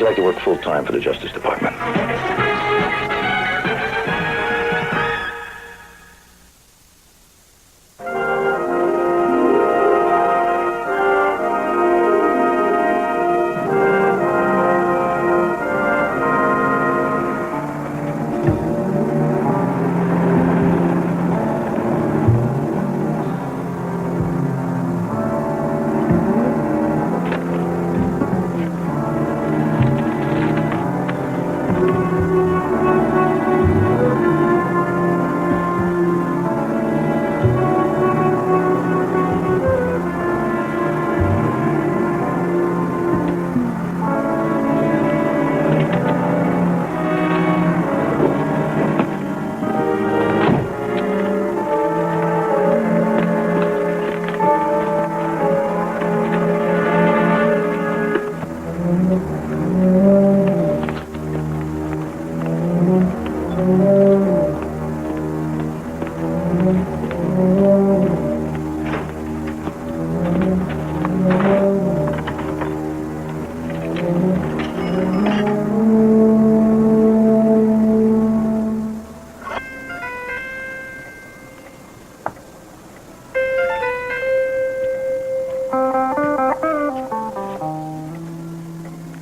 you like to work full-time for the Justice Department?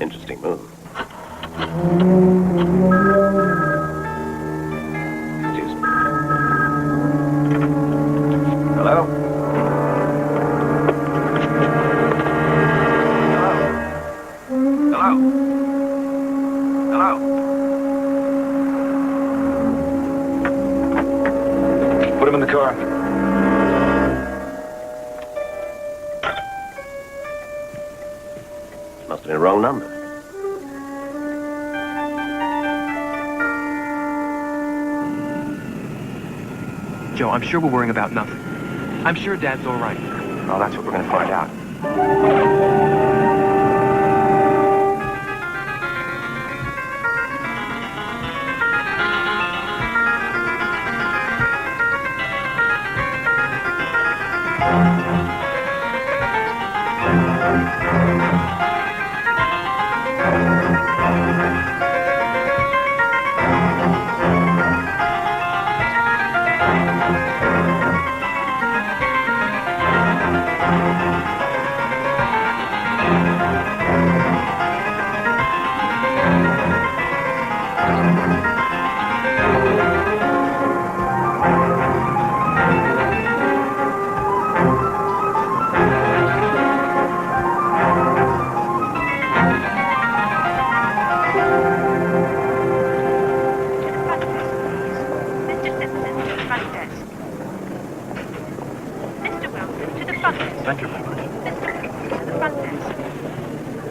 Interesting move. Excuse me. Hello? Hello? Hello? Put him in the car. Must have been a wrong number. Joe, I'm sure we're worrying about nothing. I'm sure Dad's all right. Well, that's what we're going to find out.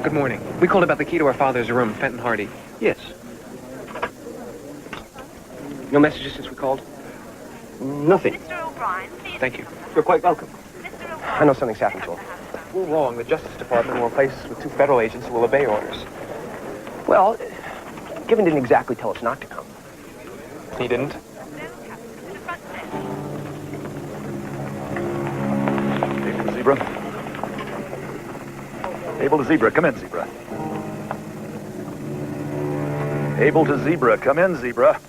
Good morning. We called about the key to our father's room, Fenton Hardy. Yes. No messages since we called? Nothing. Mr. O'Brien, please. Thank you. You're quite welcome. Mr. O'Brien. I know something's happened to him. We're wrong. The Justice Department will replace us with 2 federal agents who will obey orders. Well, Given didn't exactly tell us not to come. He didn't? Able to Zebra? Able to Zebra. Come in, Zebra. Able to Zebra. Come in, Zebra.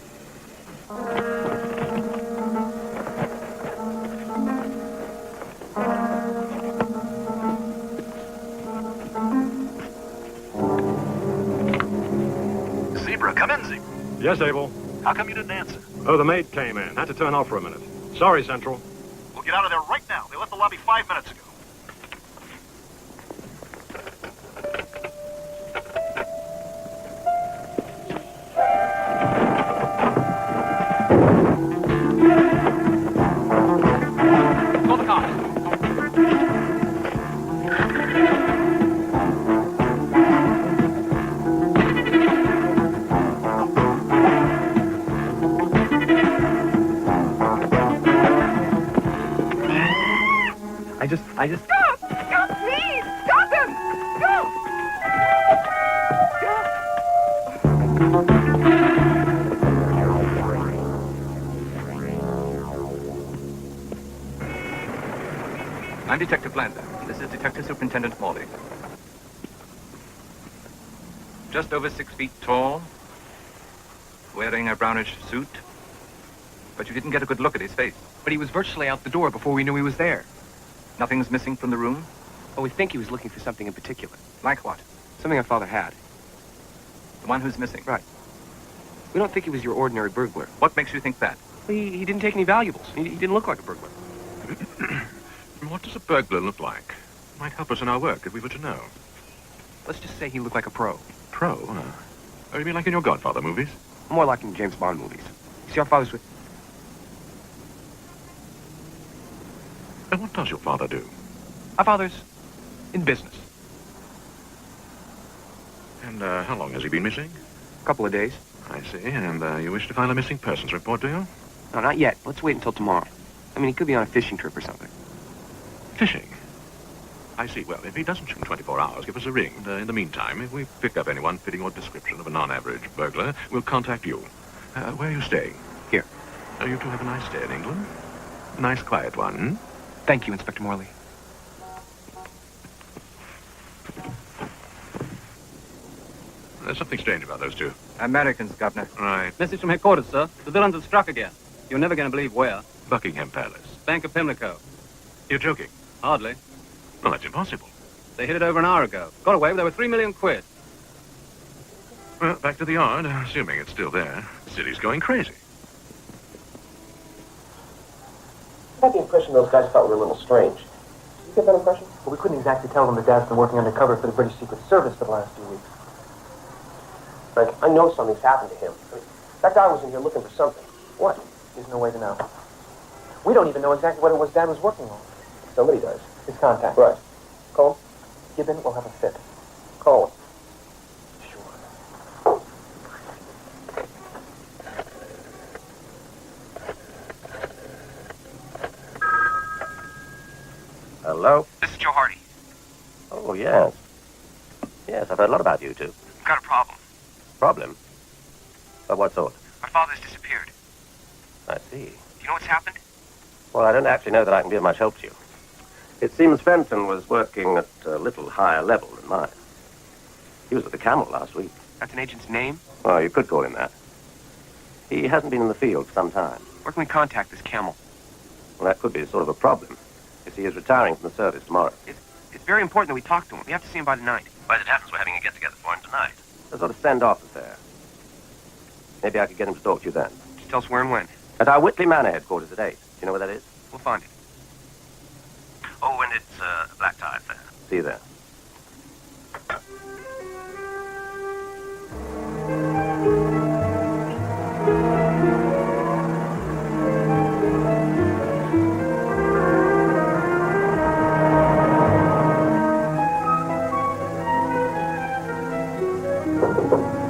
Zebra, come in, Zebra. Yes, Abel. How come you didn't answer? Oh, the maid came in. Had to turn off for a minute. Sorry, Central. We'll get out of there right now. They left the lobby 5 minutes ago. Call the cops. I just... Stop! Stop, please! Stop him! Stop! I'm Detective Lander. This is Detective Superintendent Morley. Just over 6 feet tall, wearing a brownish suit. But you didn't get a good look at his face. But he was virtually out the door before we knew he was there. Nothing's missing from the room? Oh, we think he was looking for something in particular. Like what? Something our father had. The one who's missing? Right. We don't think he was your ordinary burglar. What makes you think that? He didn't take any valuables. He didn't look like a burglar. What does a burglar look like? Might help us in our work if we were to know. Let's just say he looked like a pro. Pro? Oh, you mean like in your Godfather movies? More like in James Bond movies. You see, our father's with... And what does your father do? Our father's in business. And how long has he been missing? A couple of days. I see. And you wish to file a missing persons report, do you? No, not yet. Let's wait until tomorrow. I mean, he could be on a fishing trip or something. Fishing? I see. Well, if he doesn't shoot in 24 hours, give us a ring. And, in the meantime, if we pick up anyone fitting your description of a non-average burglar, we'll contact you. Where are you staying? Here. You two have a nice stay in England? A nice, quiet one, hmm? Thank you, Inspector Morley. There's something strange about those two. Americans, Governor. Right. Message from headquarters, sir. The villains have struck again. You're never going to believe where. Buckingham Palace. Bank of Pimlico. You're joking? Hardly. Well, that's impossible. They hit it over an hour ago. Got away with over 3 million quid. Well, back to the yard, assuming it's still there. The city's going crazy. I got the impression those guys thought we were a little strange. Did you get that impression? Well, we couldn't exactly tell them that Dad's been working undercover for the British Secret Service for the last few weeks. Frank, I know something's happened to him. I mean, that guy was in here looking for something. What? There's no way to know. We don't even know exactly what it was Dad was working on. Somebody does. His contact. Right. Cole, Gibbon will have a fit. Call him. Sure. Hello? This is Joe Hardy. Oh, yes. Yes, I've heard a lot about you two. We've got a problem. Problem? Of what sort? Our father's disappeared. I see. Do you know what's happened? Well, I don't actually know that I can be of much help to you. It seems Fenton was working at a little higher level than mine. He was with the Camel last week. That's an agent's name? Oh, you could call him that. He hasn't been in the field for some time. Where can we contact this Camel? Well, that could be sort of a problem. You see, he is retiring from the service tomorrow. It's very important that we talk to him. We have to see him by tonight. Well, as it happens, we're having a get-together for him tonight. A sort of send-off affair. Maybe I could get him to talk to you then. Just tell us where and when. At our Whitley Manor headquarters at 8. Do you know where that is? We'll find it. Oh, and it's a black tie affair. See you there.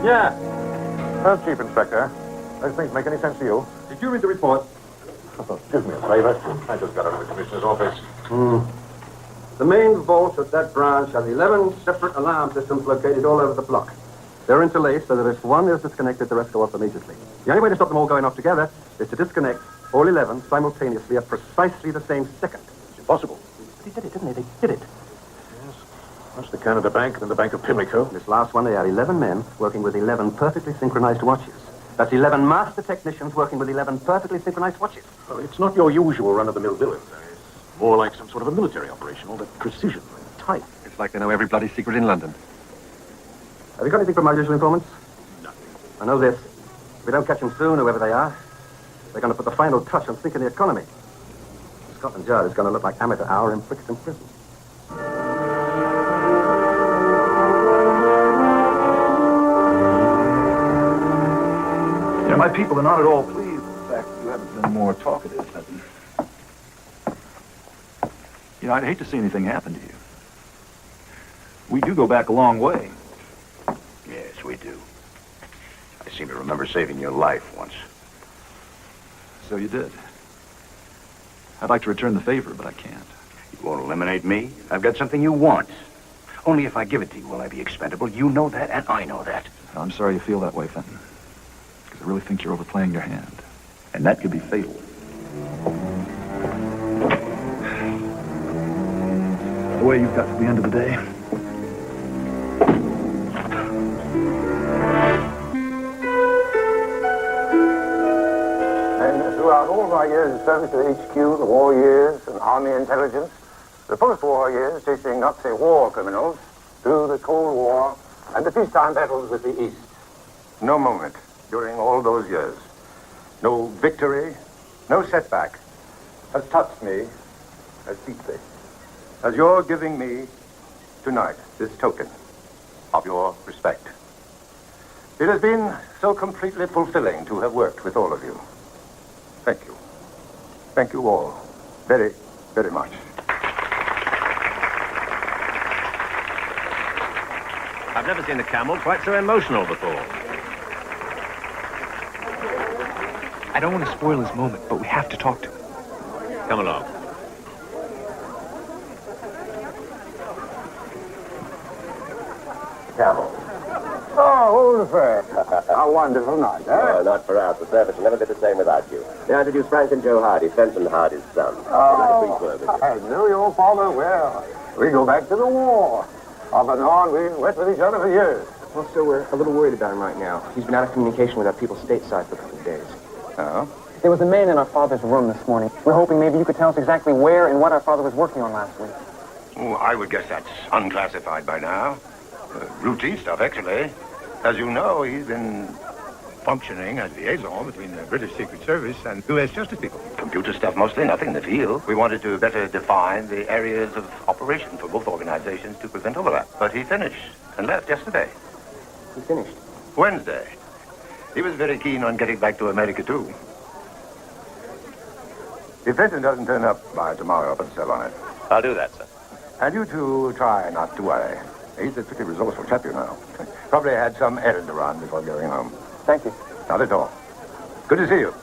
Yeah. Well, Chief Inspector, those things make any sense to you? Did you read the report? Excuse me a favor. I just got out of the Commissioner's office. The main vault of that branch has 11 separate alarm systems located all over the block. They're interlaced so that if one is disconnected, the rest go off immediately. The only way to stop them all going off together is to disconnect all 11 simultaneously at precisely the same second. It's impossible. But he did it, didn't he? They did it. Yes. That's the Canada Bank and the Bank of Pimlico. This last one, they are 11 men working with 11 perfectly synchronized watches. That's 11 master technicians working with 11 perfectly synchronized watches. Well, it's not your usual run-of-the-mill villains. It's more like some sort of a military operation, all that precision and type. It's like they know every bloody secret in London. Have you got anything from our usual informants? Nothing. I know this. If we don't catch them soon, whoever they are, they're going to put the final touch on sinking the economy. Scotland Yard is going to look like amateur hour in Brixton Prison. Yeah, my people are not at all pleased with the fact that you haven't been more talkative, Fenton. You know, I'd hate to see anything happen to you. We do go back a long way. Yes, we do. I seem to remember saving your life once. So you did. I'd like to return the favor, but I can't. You won't eliminate me? I've got something you want. Only if I give it to you will I be expendable. You know that, and I know that. I'm sorry you feel that way, Fenton. Because I really think you're overplaying your hand. And that could be fatal. The way you've got to the end of the day. all my years of service at HQ, the war years and Army intelligence, the post-war years chasing Nazi war criminals through the Cold War and the peacetime battles with the East. No moment during all those years, no victory, no setback has touched me as deeply as you're giving me tonight this token of your respect. It has been so completely fulfilling to have worked with all of you. Thank you. Thank you all very, very much. I've never seen a camel quite so emotional before. I don't want to spoil his moment, but we have to talk to him. Come along. Camel. Oh, old friend. A wonderful night, eh? Oh, not for us. The service will never be the same without you. May I introduce Frank and Joe Hardy, Fenton Hardy's son. Oh, I knew your father well. We go back to the war. Off and on, we went with each other for years. Well, sir, we're a little worried about him right now. He's been out of communication with our people stateside for a couple of days. Oh? There was a man in our father's room this morning. We're hoping maybe you could tell us exactly where and what our father was working on last week. Oh, I would guess that's unclassified by now. Routine stuff, actually. As you know, he's been functioning as liaison between the British Secret Service and U.S. Justice people. Computer stuff mostly, nothing in the field. We wanted to better define the areas of operation for both organizations to prevent overlap. But he finished and left yesterday. He finished? Wednesday. He was very keen on getting back to America, too. If Fenton doesn't turn up by tomorrow, I'll put a cell on it. I'll do that, sir. And you two try not to worry. He's a pretty resourceful chap, you know. Probably had some errand to run before going home. Thank you. Not at all. Good to see you.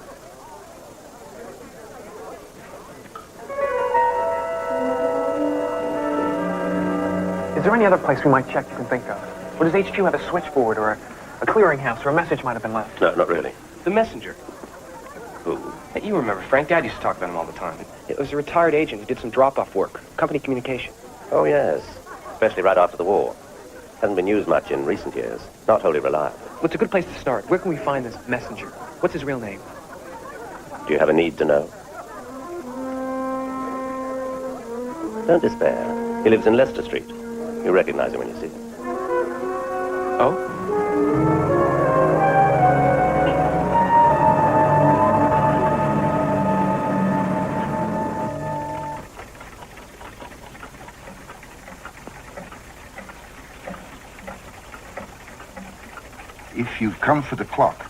Is there any other place we might check you can think of? Or does HQ have a switchboard or a clearinghouse where a message might have been left? No, not really. The messenger. Who? Hey, you remember, Frank. Dad used to talk about him all the time. It was a retired agent who did some drop-off work. Company communication. Oh, yes. Especially right after the war. Hasn't been used much in recent years. Not wholly reliable. Well, it's a good place to start. Where can we find this messenger? What's his real name? Do you have a need to know? Don't despair. He lives in Leicester Street. You'll recognize him when you see him. Oh? If you've come for the clock,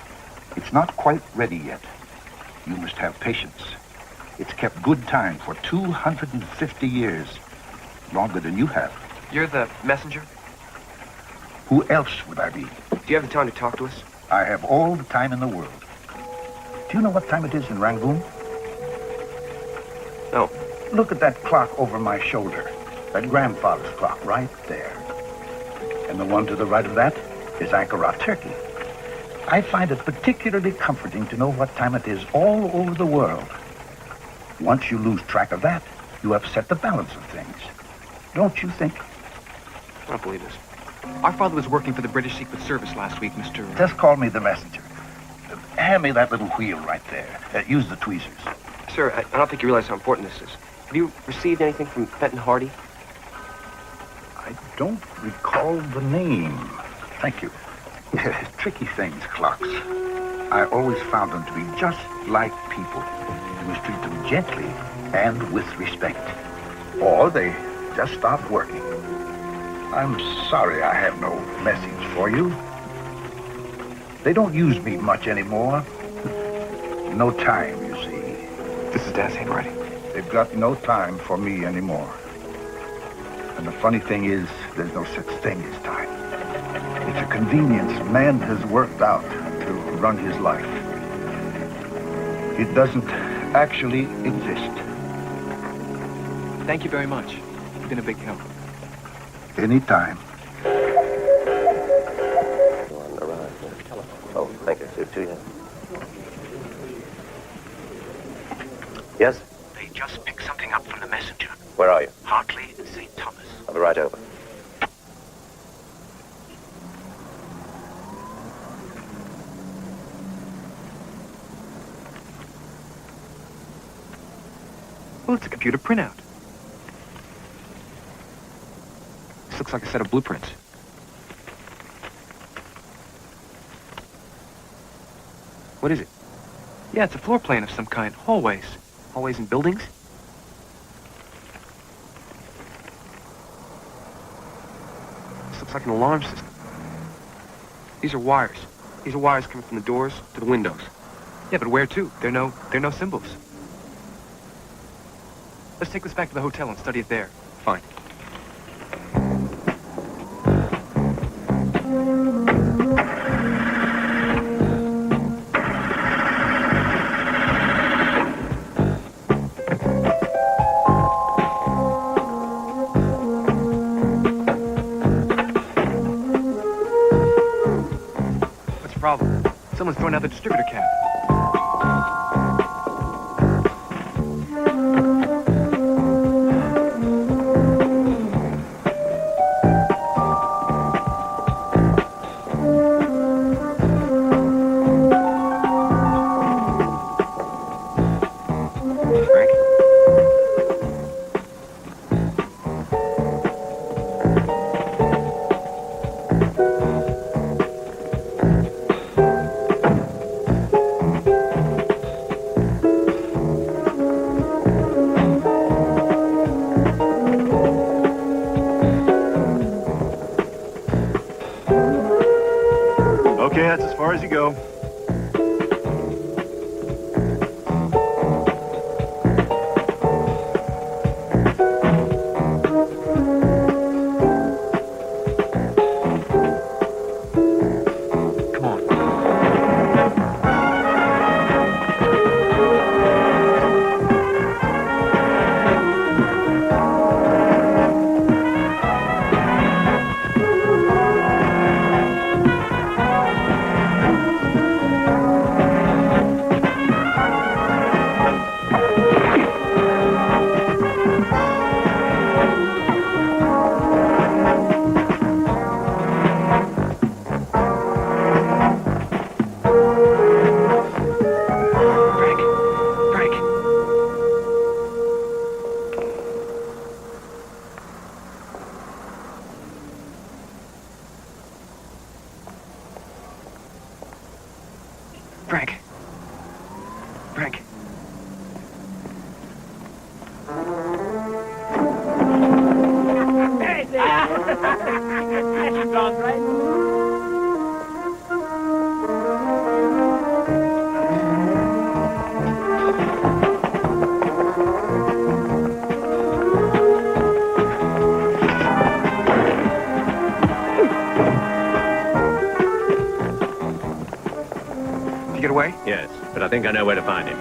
it's not quite ready yet. You must have patience. It's kept good time for 250 years. Longer than you have. You're the messenger? Who else would I be? Do you have the time to talk to us? I have all the time in the world. Do you know what time it is in Rangoon? No. Look at that clock over my shoulder. That grandfather's clock right there. And the one to the right of that is Ankara, Turkey. I find it particularly comforting to know what time it is all over the world. Once you lose track of that, you upset the balance of things. Don't you think? I don't believe this. Our father was working for the British Secret Service last week, Mr. Just call me the messenger. Hand me that little wheel right there. Use the tweezers. Sir, I don't think you realize how important this is. Have you received anything from Fenton Hardy? I don't recall the name. Thank you. Tricky things, clocks. I always found them to be just like people. You must treat them gently and with respect. Or they just stop working. I'm sorry I have no message for you. They don't use me much anymore. No time, you see. This is Dad's handwriting. They've got no time for me anymore. And the funny thing is, there's no such thing as time. It's a convenience man has worked out to run his life. It doesn't actually exist. Thank you very much. You've been a big help. Anytime. One arrived at the telephone. Oh, thank you. To you. Yes? They just picked something up from the messenger. Where are you? Hartley and St. Thomas. I'll be right over. Well, it's a computer printout. This looks like a set of blueprints. What is it? Yeah, it's a floor plan of some kind. Hallways. Hallways in buildings? This looks like an alarm system. These are wires. These are wires coming from the doors to the windows. Yeah, but where to? There are no symbols. Let's take this back to the hotel and study it there. Fine. What's the problem? Someone's throwing out the distributor cap. Okay, that's as far as you go. Come on. Frank. Frank. Frank. Hey, that's all right. Did you get away? Yes, but I think I know where to find him.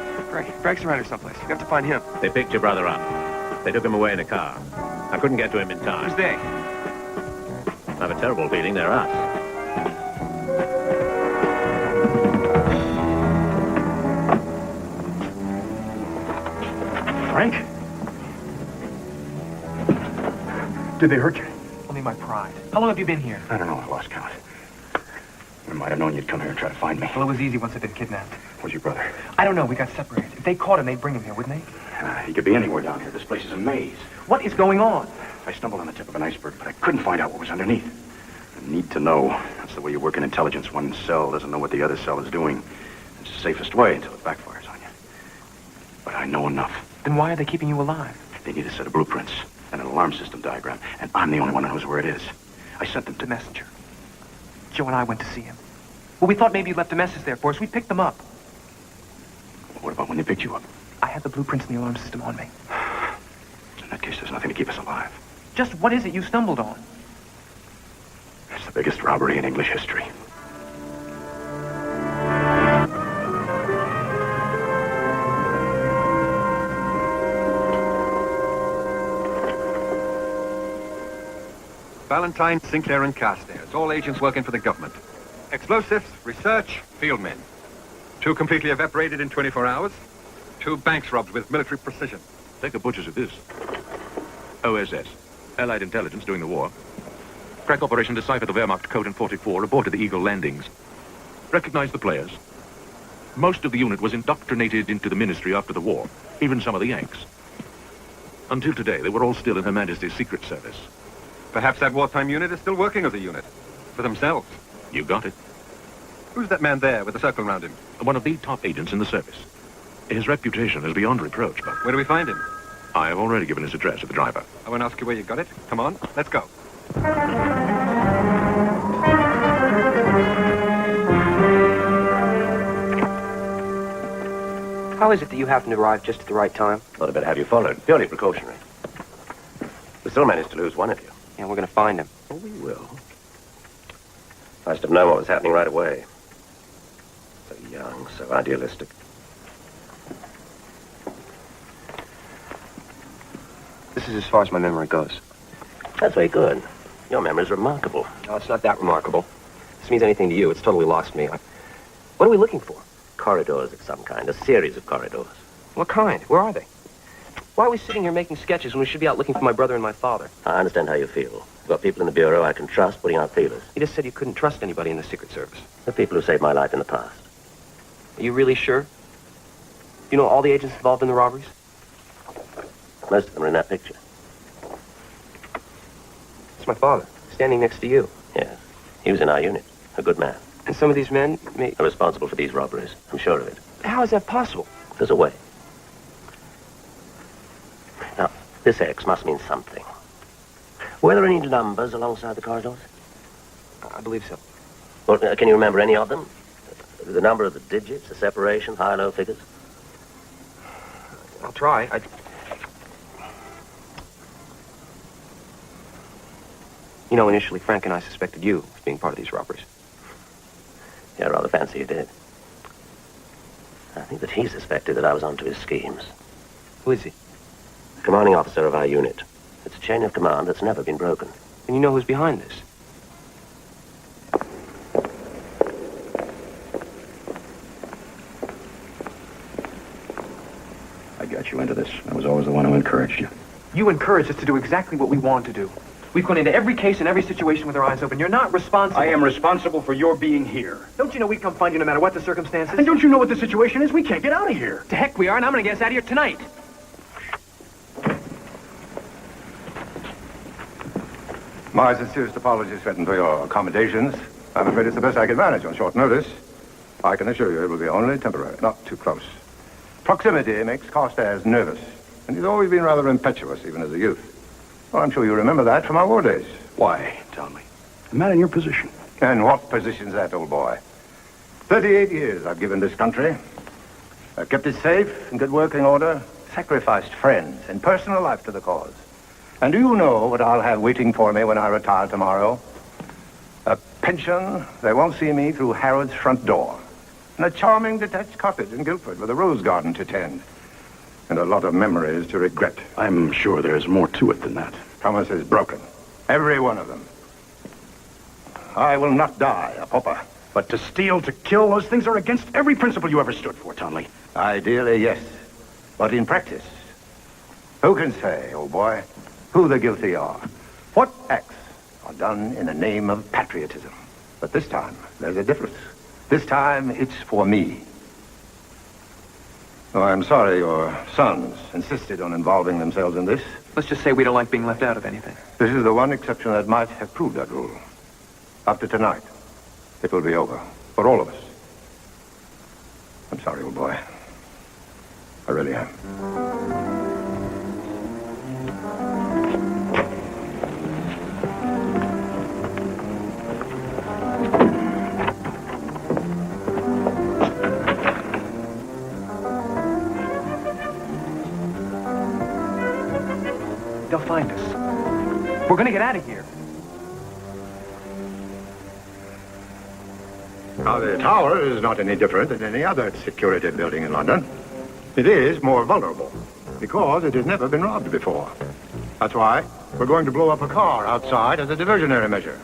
Frank's around here someplace. You have to find him. They picked your brother up. They took him away in a car. I couldn't get to him in time. Who's they? I have a terrible feeling they're us. Frank? Did they hurt you? Only my pride. How long have you been here? I don't know. I lost count. I might have known you'd come here and try to find me. Well, it was easy once I'd been kidnapped. Where's your brother? I don't know. We got separated. If they caught him, they'd bring him here, wouldn't they? He could be anywhere down here. This place is a maze. What is going on? I stumbled on the tip of an iceberg, but I couldn't find out what was underneath. I need to know. That's the way you work in intelligence. One cell doesn't know what the other cell is doing. It's the safest way until it backfires on you. But I know enough. Then why are they keeping you alive? They need a set of blueprints and an alarm system diagram, and I'm the only one who knows where it is. I sent them to The messenger. Joe and I went to see him. Well, we thought maybe you left a message there for us. We picked them up. What about when they picked you up? I had the blueprints and the alarm system on me. In that case, there's nothing to keep us alive. Just what is it you stumbled on? It's the biggest robbery in English history. Valentine, Sinclair, and Carstairs, all agents working for the government. Explosives, research, field men. 2 completely evaporated in 24 hours. 2 banks robbed with military precision. Take the butchers of this. OSS, Allied Intelligence during the war. Crack operation deciphered the Wehrmacht code in 44, reported the Eagle landings. Recognized the players. Most of the unit was indoctrinated into the ministry after the war, even some of the Yanks. Until today, they were all still in Her Majesty's Secret Service. Perhaps that wartime unit is still working as a unit. For themselves. You got it. Who's that man there with the circle around him? One of the top agents in the service. His reputation is beyond reproach, but... Where do we find him? I have already given his address to the driver. I won't ask you where you got it. Come on, let's go. How is it that you happen to arrive just at the right time? Thought I'd better have you followed. Purely precautionary. We still managed to lose one of you. Yeah, we're going to find him. Oh, we will. I should have known what was happening right away. So young, so idealistic. This is as far as my memory goes. That's very good. Your memory's remarkable. No, it's not that remarkable. If this means anything to you, it's totally lost me. What are we looking for? Corridors of some kind, a series of corridors. What kind? Where are they? Why are we sitting here making sketches when we should be out looking for my brother and my father? I understand how you feel. You've got people in the Bureau I can trust putting out feelers. You just said you couldn't trust anybody in the Secret Service. The people who saved my life in the past. Are you really sure? You know all the agents involved in the robberies? Most of them are in that picture. It's my father, standing next to you. Yes. He was in our unit. A good man. And some of these men are responsible for these robberies. I'm sure of it. How is that possible? There's a way. Now, this X must mean something. Were there any numbers alongside the corridors? I believe so. Well, can you remember any of them? The number of the digits, the separation, high and low figures? I'll try. You know, initially, Frank and I suspected you of being part of these robberies. Yeah, rather fancy you did. I think that he suspected that I was onto his schemes. Who is he? The commanding officer of our unit. It's a chain of command that's never been broken. And you know who's behind this? I got you into this. I was always the one who encouraged you. You encouraged us to do exactly what we want to do. We've gone into every case and every situation with our eyes open. You're not responsible. I am responsible for your being here. Don't you know we'd come find you no matter what the circumstances? And don't you know what the situation is? We can't get out of here. To heck we are, and I'm going to get us out of here tonight. My sincerest apologies, Fenton, for your accommodations. I'm afraid it's the best I can manage on short notice. I can assure you it will be only temporary, not too close. Proximity makes Carstairs nervous, and he's always been rather impetuous, even as a youth. Well, I'm sure you remember that from our war days. Why? Tell me. A man in your position. And what position's that, old boy? 38 years I've given this country. I've kept it safe, in good working order, sacrificed friends and personal life to the cause. And do you know what I'll have waiting for me when I retire tomorrow? A pension that won't see me through Harrod's front door. And a charming detached cottage in Guildford with a rose garden to tend. And a lot of memories to regret. I'm sure there's more to it than that. Thomas is broken. Every one of them. I will not die a pauper. But to steal, to kill, those things are against every principle you ever stood for, Tonley. Ideally, yes. But in practice, who can say, old boy, who the guilty are? What acts are done in the name of patriotism? But this time, there's a difference. This time, it's for me. Oh, I'm sorry your sons insisted on involving themselves in this. Let's just say we don't like being left out of anything. This is the one exception that might have proved that rule. After tonight, it will be over. For all of us. I'm sorry, old boy. I really am. They'll find us. We're going to get out of here. Now, the tower is not any different than any other security building in London. It is more vulnerable because it has never been robbed before. That's why we're going to blow up a car outside as a diversionary measure.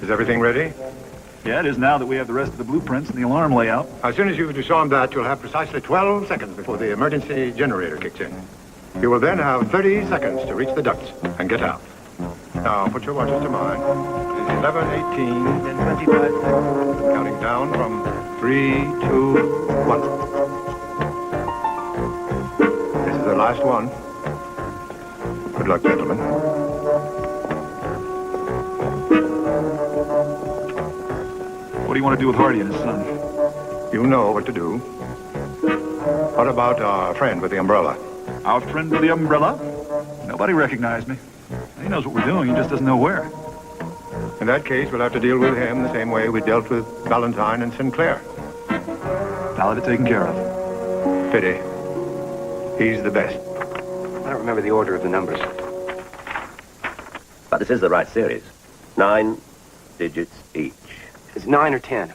Is everything ready? Yeah, it is now that we have the rest of the blueprints and the alarm layout. As soon as you've disarmed that, you'll have precisely 12 seconds before the emergency generator kicks in. You will then have 30 seconds to reach the ducts and get out. Now, put your watches to mine. It is 11, 18, and 25 seconds. Counting down from 3, 2, 1. This is the last one. Good luck, gentlemen. What do you want to do with Hardy and his son? You know what to do. What about our friend with the umbrella? Our friend with the umbrella? Nobody recognized me. He knows what we're doing, he just doesn't know where. In that case, we'll have to deal with him the same way we dealt with Valentine and Sinclair. I'll have it taken care of. Pity. He's the best. I don't remember the order of the numbers. But this is the right series. 9 digits each. It's 9 or 10.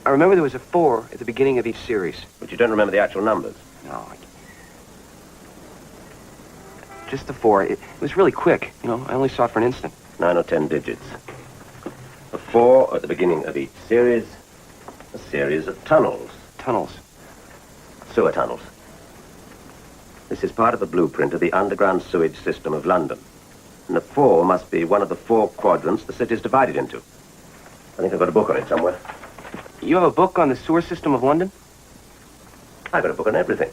I remember there was a 4 at the beginning of each series. But you don't remember the actual numbers? No. Just the 4. It was really quick. You know, I only saw it for an instant. 9 or 10 digits. A 4 at the beginning of each series. A series of tunnels. Tunnels? Sewer tunnels. This is part of the blueprint of the underground sewage system of London. And the 4 must be one of the 4 quadrants the city's divided into. I think I've got a book on it somewhere. You have a book on the sewer system of London? I've got a book on everything.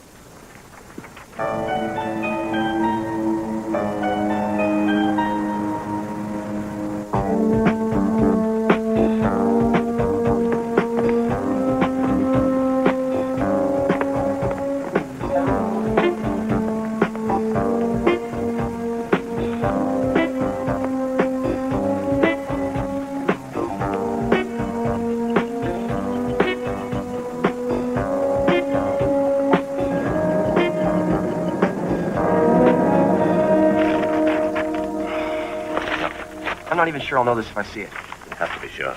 I'm not even sure I'll know this if I see it. You have to be sure.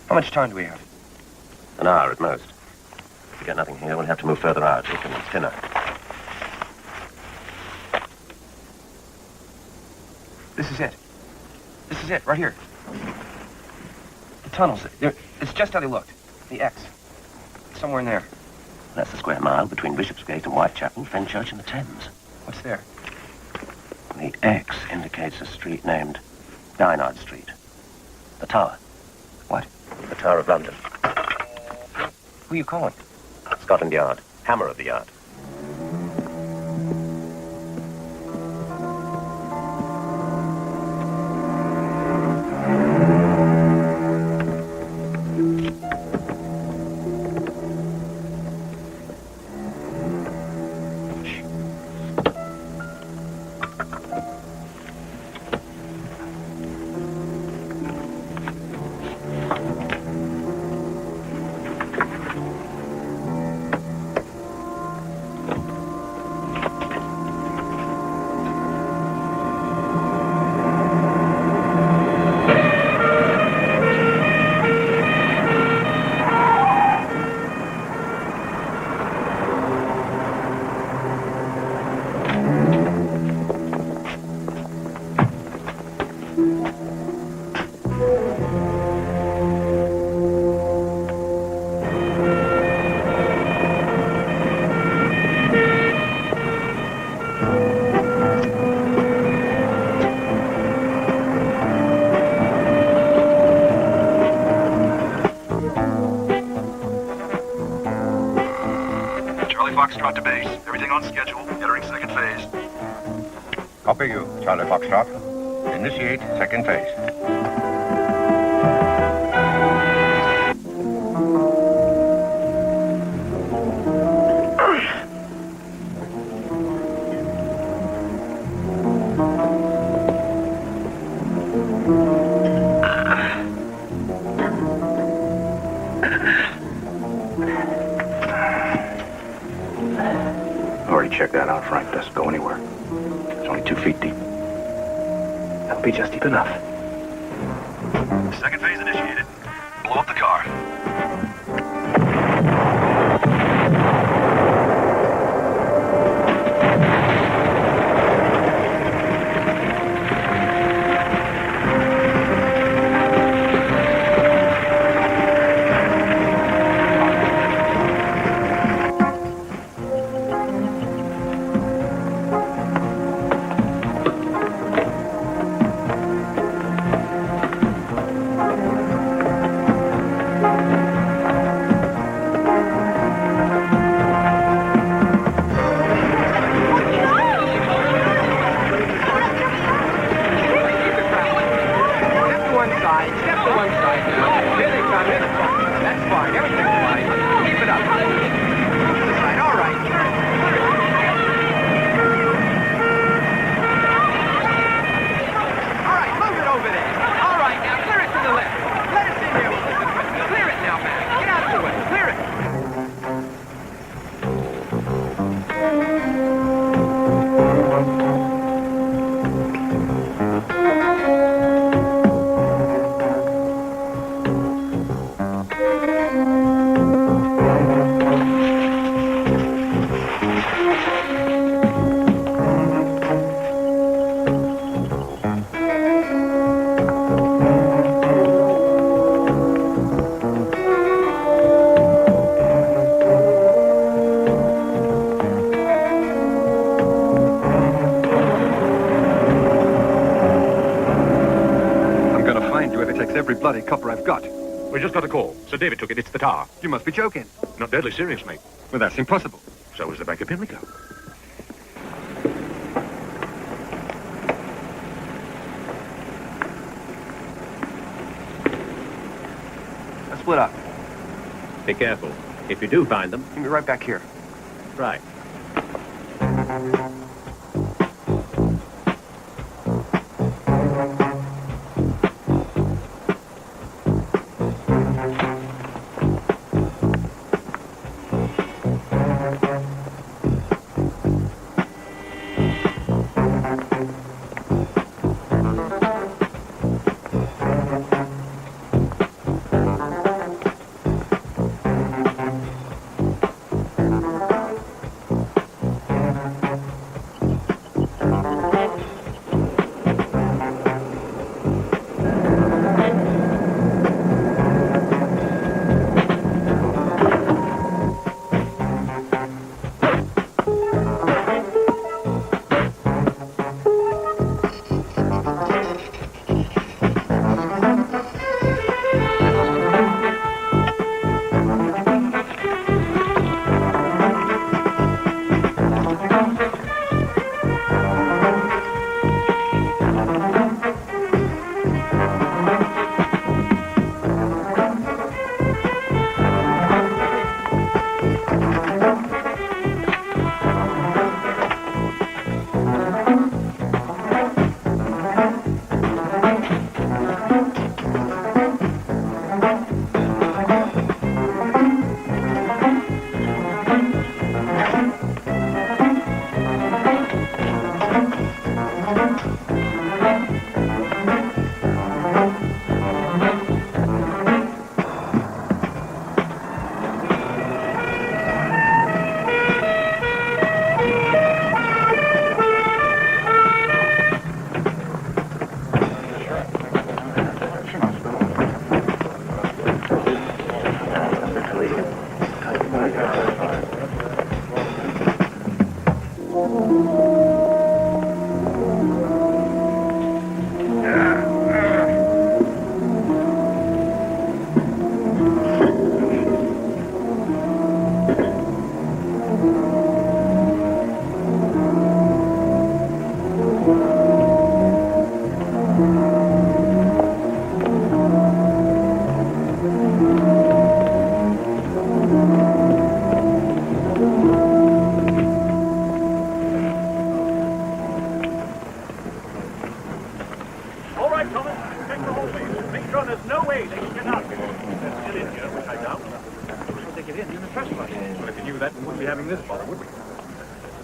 How much time do we have? An hour at most. If we get nothing here, we'll have to move further out. Look, it's thinner. This is it. This is it, right here. The tunnels. It's just how they looked. The X. Somewhere in there. That's the square mile between Bishopsgate and Whitechapel, Fenchurch and the Thames. What's there? The X indicates a street named Dinard Street. The Tower. What? The Tower of London. Who are you calling? Scotland Yard. Hammer of the Yard. Foxtrot to base. Everything on schedule. Entering second phase. Copy you, Charlie Foxtrot. Initiate second phase. Check that out, Frank. Doesn't go anywhere. It's only 2 feet deep. That'll be just deep enough. Second phase initiated. Blow up the car. just got a call. Sir David took it. It's the tower. You must be joking. Not deadly serious, mate. Well, that's impossible. So is the Bank of Pimlico. Let's split up. Be careful. If you do find them... We'll be right back here. Right.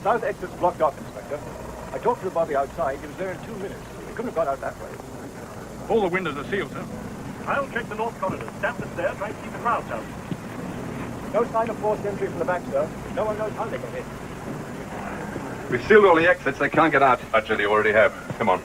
South exit's blocked off, Inspector. I talked to the bobby outside. He was there in 2 minutes. He couldn't have got out that way. All the windows are sealed, sir. I'll check the north corridor. Stamp the stairs, try to keep the crowds out. No sign of forced entry from the back, sir. No one knows how they got in. We've sealed all the exits. They can't get out. Actually, you already have. Come on.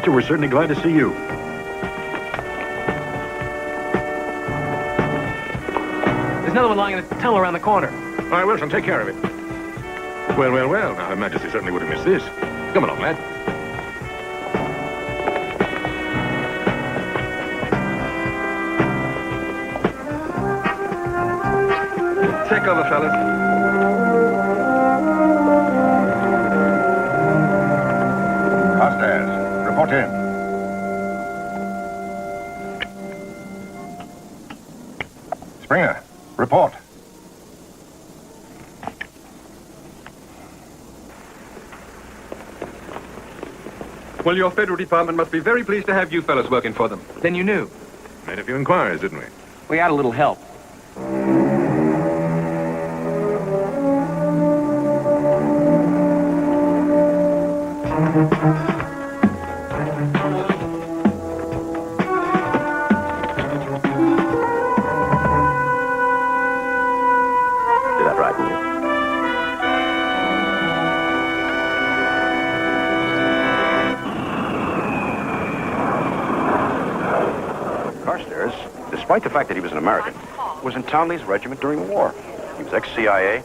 We're certainly glad to see you. There's another one lying in the tunnel around the corner. All right, Wilson, take care of it. Well, well, well. Now, Her Majesty certainly wouldn't miss this. Come along, lad. Take over, fellas. Well, your federal department must be very pleased to have you fellas working for them. Then you knew. Made a few inquiries, didn't we? We had a little help. Did that frighten you? Carstairs, despite the fact that he was an American, was in Townley's regiment during the war. He was ex-CIA,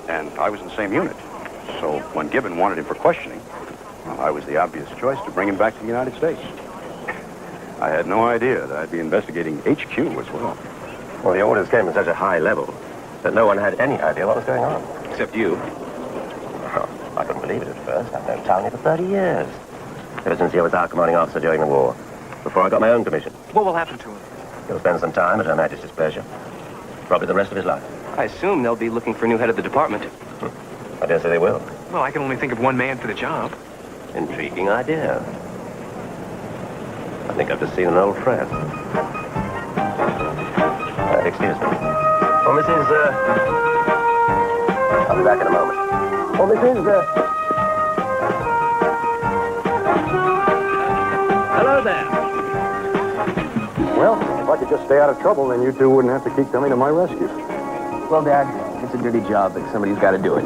and I was in the same unit. So when Gibbon wanted him for questioning, well, I was the obvious choice to bring him back to the United States. I had no idea that I'd be investigating HQ as well. Well, the orders came at such a high level that no one had any idea what was going on. Except you. Well, I couldn't believe it at first. I've known Townley for 30 years. Ever since he was our commanding officer during the war. Before I got my own commission. What will happen to him? He'll spend some time at Her Majesty's pleasure. Probably the rest of his life. I assume they'll be looking for a new head of the department. I dare say they will. Well, I can only think of one man for the job. Intriguing idea. I think I've just seen an old friend. Excuse me. Oh, Mrs. I'll be back in a moment. Oh, Mrs. Hello there. Well, if I could just stay out of trouble, then you two wouldn't have to keep coming to my rescue. Well, Dad, it's a dirty job, but somebody's got to do it.